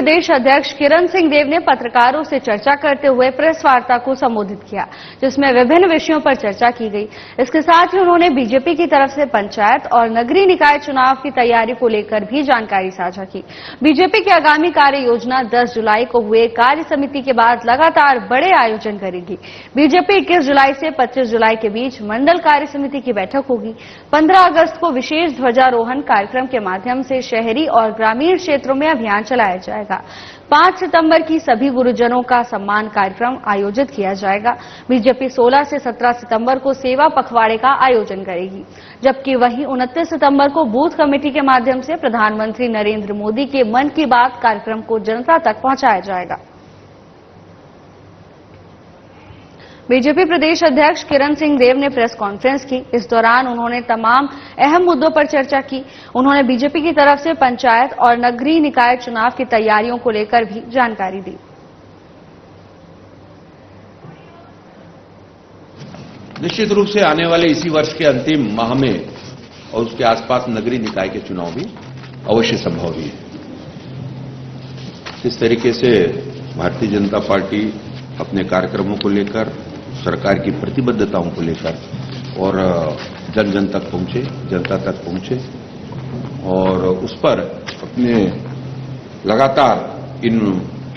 प्रदेश अध्यक्ष किरण सिंह देव ने पत्रकारों से चर्चा करते हुए प्रेस वार्ता को संबोधित किया, जिसमें विभिन्न विषयों पर चर्चा की गई। इसके साथ ही उन्होंने बीजेपी की तरफ से पंचायत और नगरीय निकाय चुनाव की तैयारी को लेकर भी जानकारी साझा की। बीजेपी की आगामी कार्य योजना 10 जुलाई को हुए कार्य समिति के बाद लगातार बड़े आयोजन करेगी। बीजेपी 21 जुलाई से 25 जुलाई के बीच मंडल कार्य समिति की बैठक होगी। 15 अगस्त को विशेष ध्वजारोहण कार्यक्रम के माध्यम से शहरी और ग्रामीण क्षेत्रों में अभियान चलाया जाएगा। 5 सितंबर की सभी गुरुजनों का सम्मान कार्यक्रम आयोजित किया जाएगा। बीजेपी 16 से 17 सितंबर को सेवा पखवाड़े का आयोजन करेगी, जबकि वहीं 29 सितंबर को बूथ कमेटी के माध्यम से प्रधानमंत्री नरेंद्र मोदी के मन की बात कार्यक्रम को जनता तक पहुंचाया जाएगा। बीजेपी प्रदेश अध्यक्ष किरण सिंह देव ने प्रेस कॉन्फ्रेंस की। इस दौरान उन्होंने तमाम अहम मुद्दों पर चर्चा की। उन्होंने बीजेपी की तरफ से पंचायत और नगरीय निकाय चुनाव की तैयारियों को लेकर भी जानकारी दी। निश्चित रूप से आने वाले इसी वर्ष के अंतिम माह में और उसके आसपास नगरीय निकाय के चुनाव भी अवश्य संभव ही है। इस तरीके से भारतीय जनता पार्टी अपने कार्यक्रमों को लेकर, सरकार की प्रतिबद्धताओं को लेकर और जन जन तक पहुंचे, जनता तक पहुंचे और उस पर अपने लगातार इन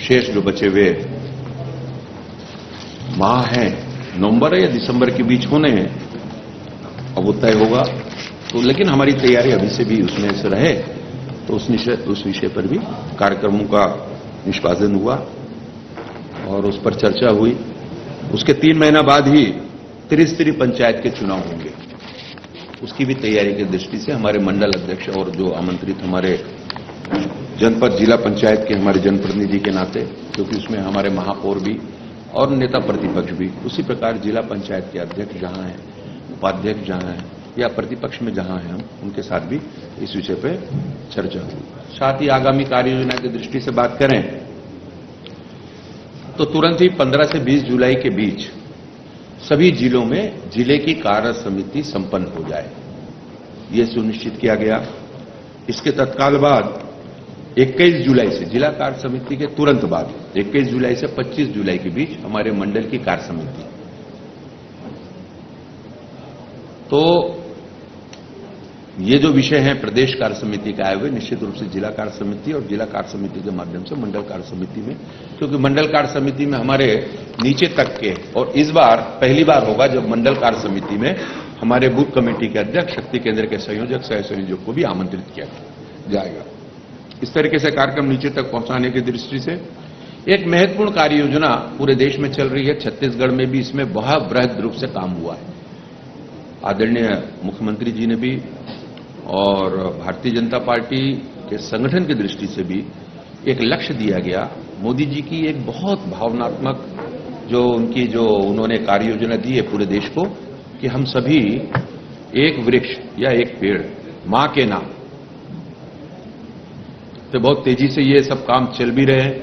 शेष जो बचे हुए माह हैं, नवंबर या दिसंबर के बीच होने हैं, अब वो तय होगा। तो लेकिन हमारी तैयारी अभी से भी उसमें से रहे, तो उस विषय पर भी कार्यक्रमों का निष्पादन हुआ और उस पर चर्चा हुई। उसके 3 महीना बाद ही त्रिस्तरीय पंचायत के चुनाव होंगे। उसकी भी तैयारी की दृष्टि से हमारे मंडल अध्यक्ष और जो आमंत्रित हमारे जनपद जिला पंचायत के हमारे जनप्रतिनिधि के नाते, क्योंकि उसमें हमारे महापौर भी और नेता प्रतिपक्ष भी, उसी प्रकार जिला पंचायत के अध्यक्ष जहां हैं, उपाध्यक्ष जहां हैं या प्रतिपक्ष में जहां हैं, हम उनके साथ भी इस विषय पर चर्चा हुई। साथ ही आगामी कार्य योजना की दृष्टि से बात करें तो तुरंत ही 15 से 20 जुलाई के बीच सभी जिलों में जिले की कार्य समिति संपन्न हो जाए, ये सुनिश्चित किया गया। इसके तत्काल बाद 21 जुलाई से जिला कार्य समिति के तुरंत बाद 21 जुलाई से 25 जुलाई के बीच हमारे मंडल की कार्य समिति। तो ये जो विषय है प्रदेश कार्य समिति का आए हुए, निश्चित रूप से जिला कार्य समिति और जिला कार्य समिति के माध्यम से मंडल कार्य समिति में, क्योंकि मंडल कार्य समिति में हमारे नीचे तक के, और इस बार पहली बार होगा जब मंडल कार्य समिति में हमारे बूथ कमेटी के अध्यक्ष, शक्ति केंद्र के संयोजक, सह संयोजक को भी आमंत्रित किया जाएगा। इस तरीके से कार्यक्रम नीचे तक पहुंचाने की दृष्टि से एक महत्वपूर्ण कार्य योजना पूरे देश में चल रही है। छत्तीसगढ़ में भी इसमें बहुत बृहद रूप से काम हुआ है। आदरणीय मुख्यमंत्री जी ने भी और भारतीय जनता पार्टी के संगठन की दृष्टि से भी एक लक्ष्य दिया गया। मोदी जी की एक बहुत भावनात्मक जो उन्होंने कार्य योजना दी है पूरे देश को, कि हम सभी एक वृक्ष या एक पेड़ मां के नाम। तो बहुत तेजी से ये सब काम चल भी रहे हैं।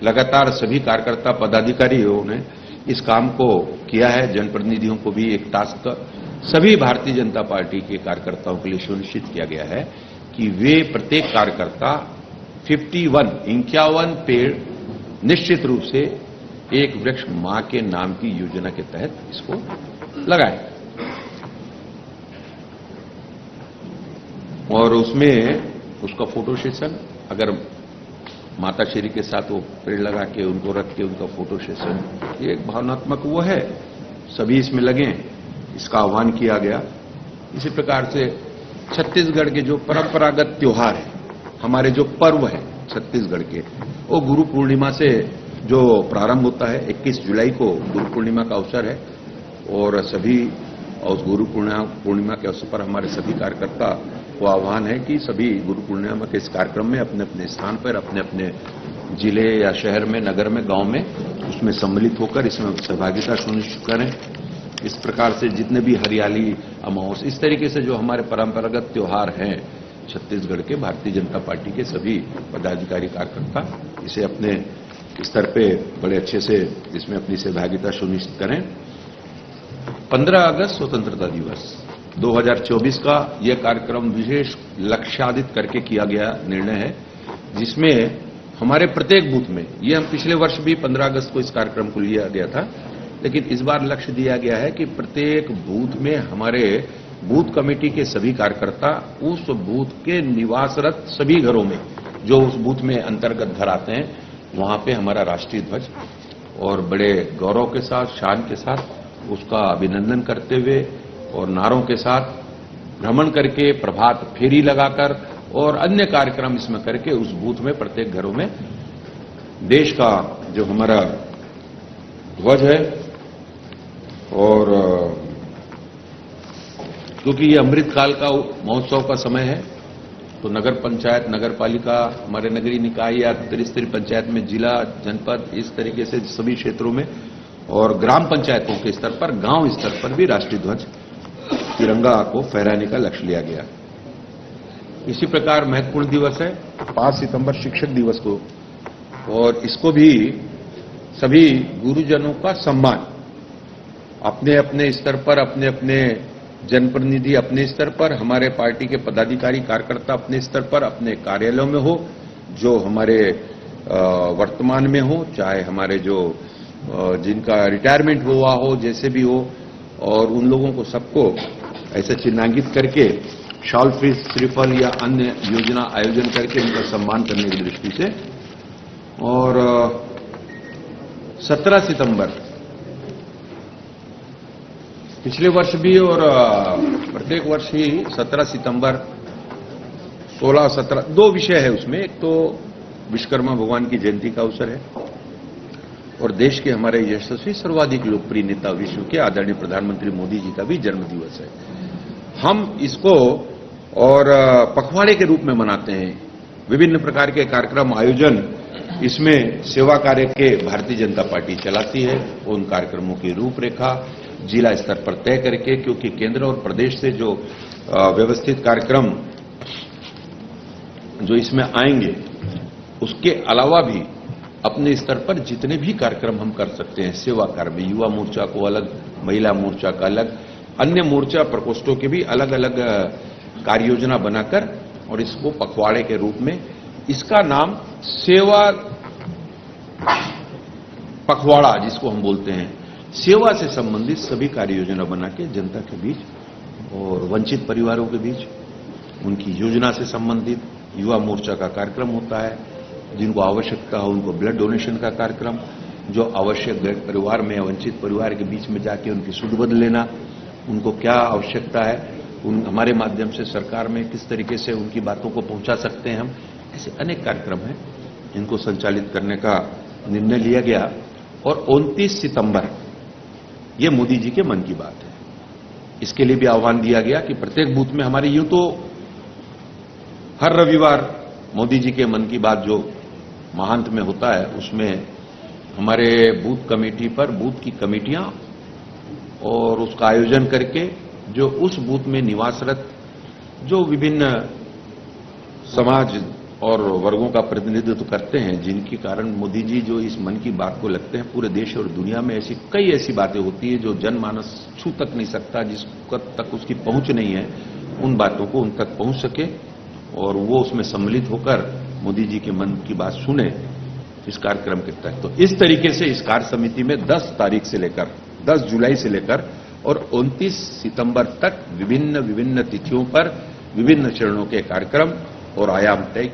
लगातार सभी कार्यकर्ता पदाधिकारियों ने इस काम को किया है। जनप्रतिनिधियों को भी एक टास्क सभी भारतीय जनता पार्टी के कार्यकर्ताओं के लिए सुनिश्चित किया गया है कि वे प्रत्येक कार्यकर्ता 51 पेड़ निश्चित रूप से एक वृक्ष मां के नाम की योजना के तहत इसको लगाएं। और उसमें उसका फोटो सेशन, अगर माता श्री के साथ वो पेड़ लगा के उनको रख के उनका फोटो सेशन, ये एक भावनात्मक वो है, सभी इसमें लगे, इसका आह्वान किया गया। इसी प्रकार से छत्तीसगढ़ के जो परंपरागत त्योहार है, हमारे जो पर्व है छत्तीसगढ़ के, वो गुरु पूर्णिमा से जो प्रारंभ होता है। 21 जुलाई को गुरु पूर्णिमा का अवसर है और सभी उस गुरु पूर्णिमा के अवसर पर हमारे सभी कार्यकर्ता को आह्वान है कि सभी गुरु पूर्णिमा के इस कार्यक्रम में अपने अपने स्थान पर, अपने अपने जिले या शहर में, नगर में, गांव में उसमें सम्मिलित होकर इसमें सहभागिता सुनिश्चित करें। इस प्रकार से जितने भी हरियाली, अमावस, इस तरीके से जो हमारे परंपरागत त्योहार हैं छत्तीसगढ़ के, भारतीय जनता पार्टी के सभी पदाधिकारी कार्यकर्ता इसे अपने स्तर पे बड़े अच्छे से इसमें अपनी सहभागिता सुनिश्चित करें। 15 अगस्त स्वतंत्रता दिवस 2024 का यह कार्यक्रम विशेष लक्ष्यादित करके किया गया निर्णय है, जिसमें हमारे प्रत्येक बूथ में, ये हम पिछले वर्ष भी 15 अगस्त को इस कार्यक्रम को लिया गया था, लेकिन इस बार लक्ष्य दिया गया है कि प्रत्येक बूथ में हमारे बूथ कमेटी के सभी कार्यकर्ता उस बूथ के निवासरत सभी घरों में, जो उस बूथ में अंतर्गत घर आते हैं, वहां पे हमारा राष्ट्रीय ध्वज और बड़े गौरव के साथ, शान के साथ उसका अभिनंदन करते हुए और नारों के साथ भ्रमण करके, प्रभात फेरी लगाकर और अन्य कार्यक्रम इसमें करके उस बूथ में प्रत्येक घरों में देश का जो हमारा ध्वज है, और क्योंकि ये अमृत काल का महोत्सव का समय है, तो नगर पंचायत, नगर पालिका, हमारे नगरीय निकाय या त्रिस्तरीय पंचायत में जिला, जनपद, इस तरीके से सभी क्षेत्रों में और ग्राम पंचायतों के स्तर पर, गांव स्तर पर भी राष्ट्रीय ध्वज तिरंगा को फहराने का लक्ष्य लिया गया। इसी प्रकार महत्वपूर्ण दिवस है 5 सितंबर शिक्षक दिवस को, और इसको भी सभी गुरुजनों का सम्मान अपने अपने स्तर पर, अपने अपने जनप्रतिनिधि अपने स्तर पर, हमारे पार्टी के पदाधिकारी कार्यकर्ता अपने स्तर पर, अपने कार्यालयों में हो, जो हमारे वर्तमान में हो, चाहे हमारे जो जिनका रिटायरमेंट हुआ हो, जैसे भी हो, और उन लोगों को सबको ऐसे चिन्हांकित करके शॉल श्रीफल या अन्य योजना आयोजन करके उनका सम्मान करने की दृष्टि से। और 17 सितंबर पिछले वर्ष भी और प्रत्येक वर्ष ही 17 सितंबर 16-17 दो विषय है उसमें। एक तो विश्वकर्मा भगवान की जयंती का अवसर है और देश के हमारे यशस्वी सर्वाधिक लोकप्रिय नेता विश्व के आदरणीय प्रधानमंत्री मोदी जी का भी जन्म दिवस है। हम इसको और पखवाड़े के रूप में मनाते हैं। विभिन्न प्रकार के कार्यक्रम आयोजन इसमें सेवा कार्य के भारतीय जनता पार्टी चलाती है। उन कार्यक्रमों की रूपरेखा जिला स्तर पर तय करके, क्योंकि केंद्र और प्रदेश से जो व्यवस्थित कार्यक्रम जो इसमें आएंगे, उसके अलावा भी अपने स्तर पर जितने भी कार्यक्रम हम कर सकते हैं सेवा कार्य में, युवा मोर्चा को अलग, महिला मोर्चा का अलग, अन्य मोर्चा प्रकोष्ठों के भी अलग अलग कार्य योजना बनाकर और इसको पखवाड़े के रूप में, इसका नाम सेवा पखवाड़ा जिसको हम बोलते हैं, सेवा से संबंधित सभी कार्य योजना बना के जनता के बीच और वंचित परिवारों के बीच उनकी योजना से संबंधित युवा मोर्चा का कार्यक्रम होता है। जिनको आवश्यकता हो उनको ब्लड डोनेशन का कार्यक्रम, जो आवश्यक परिवार में वंचित परिवार के बीच में जाके उनकी सुध बदल लेना, उनको क्या आवश्यकता है, उन हमारे माध्यम से सरकार में किस तरीके से उनकी बातों को पहुंचा सकते हैं हम, ऐसे अनेक कार्यक्रम हैं जिनको संचालित करने का निर्णय लिया गया। और 29 सितंबर ये मोदी जी के मन की बात है, इसके लिए भी आह्वान दिया गया कि प्रत्येक बूथ में हमारे यूं तो हर रविवार मोदी जी के मन की बात जो महांत में होता है, उसमें हमारे बूथ कमेटी पर बूथ की कमेटियां और उसका आयोजन करके जो उस बूथ में निवासरत जो विभिन्न समाज और वर्गों का प्रतिनिधित्व करते हैं, जिनके कारण मोदी जी जो इस मन की बात को लगते हैं, पूरे देश और दुनिया में ऐसी कई ऐसी बातें होती है जो जनमानस छू तक नहीं सकता, जिस तक उसकी पहुंच नहीं है, उन बातों को उन तक पहुंच सके और वो उसमें सम्मिलित होकर मोदी जी के मन की बात सुने इस कार्यक्रम के तहत। तो इस तरीके से इस कार्य समिति में 10 जुलाई से लेकर और 29 सितंबर तक विभिन्न तिथियों पर विभिन्न चरणों के कार्यक्रम और आयाम तय